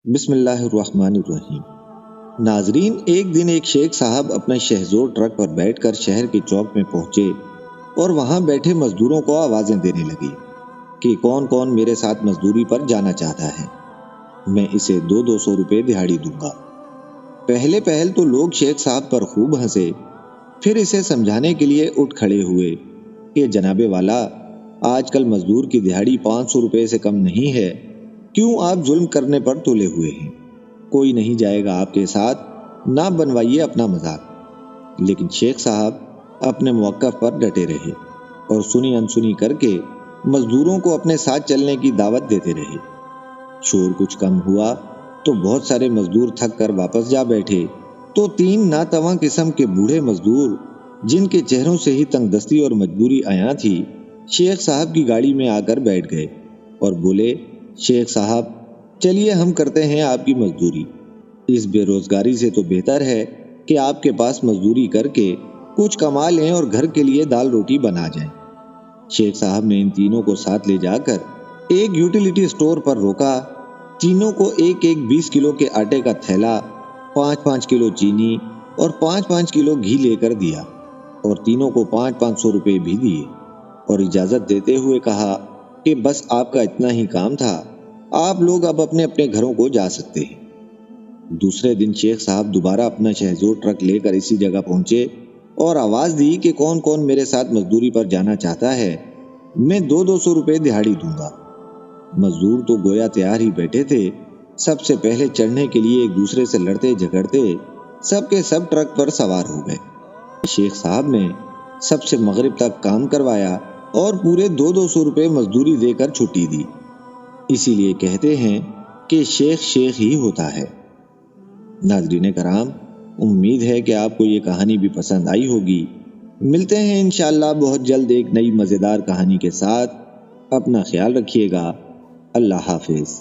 بسم اللہ الرحمن الرحیم۔ ناظرین، ایک دن ایک شیخ صاحب اپنے شہزور ٹرک پر بیٹھ کر شہر کے چوک میں پہنچے اور وہاں بیٹھے مزدوروں کو آوازیں دینے لگے کہ کون کون میرے ساتھ مزدوری پر جانا چاہتا ہے، میں اسے 200 روپے دہاڑی دوں گا۔ پہل تو لوگ شیخ صاحب پر خوب ہنسے، پھر اسے سمجھانے کے لیے اٹھ کھڑے ہوئے کہ جناب والا، آج کل مزدور کی دہاڑی 500 روپے سے کم نہیں ہے، کیوں آپ ظلم کرنے پر تلے ہوئے ہیں؟ کوئی نہیں جائے گا آپ کے ساتھ، نہ بنوائیے اپنا مذاق۔ لیکن شیخ صاحب اپنے موقف پر ڈٹے رہے اور سنی انسنی کر کے مزدوروں کو اپنے ساتھ چلنے کی دعوت دیتے رہے۔ شور کچھ کم ہوا تو بہت سارے مزدور تھک کر واپس جا بیٹھے تو 3 ناتواں قسم کے بوڑھے مزدور، جن کے چہروں سے ہی تنگ دستی اور مجبوری عیاں تھی، شیخ صاحب کی گاڑی میں آ کر بیٹھ گئے اور بولے، شیخ صاحب چلیے ہم کرتے ہیں آپ کی مزدوری۔ اس بے روزگاری سے تو بہتر ہے کہ آپ کے پاس مزدوری کر کے کچھ کما لیں اور گھر کے لیے دال روٹی بنا جائیں۔ شیخ صاحب نے ان تینوں کو ساتھ لے جا کر ایک یوٹیلیٹی سٹور پر روکا، تینوں کو ایک 20 کلو کے آٹے کا تھیلا، 5 کلو چینی اور 5 کلو گھی لے کر دیا اور تینوں کو 500 روپے بھی دیے اور اجازت دیتے ہوئے کہا کہ بس آپ کا اتنا ہی کام تھا، آپ لوگ اب اپنے اپنے گھروں کو جا سکتے ہیں۔ دوسرے دن شیخ صاحب دوبارہ اپنا شہزور ٹرک لے کر اسی جگہ پہنچے اور آواز دی کہ کون کون میرے ساتھ مزدوری پر جانا چاہتا ہے، میں 200 روپے دہاڑی دوں گا۔ مزدور تو گویا تیار ہی بیٹھے تھے، سب سے پہلے چڑھنے کے لیے ایک دوسرے سے لڑتے جھگڑتے سب کے سب ٹرک پر سوار ہو گئے۔ شیخ صاحب نے سب سے مغرب تک کام کروایا اور پورے 200 روپے مزدوری دے کر چھٹی دی۔ اسی لیے کہتے ہیں کہ شیخ شیخ ہی ہوتا ہے۔ ناظرین کرام، امید ہے کہ آپ کو یہ کہانی بھی پسند آئی ہوگی۔ ملتے ہیں انشاءاللہ بہت جلد ایک نئی مزیدار کہانی کے ساتھ۔ اپنا خیال رکھیے گا۔ اللہ حافظ۔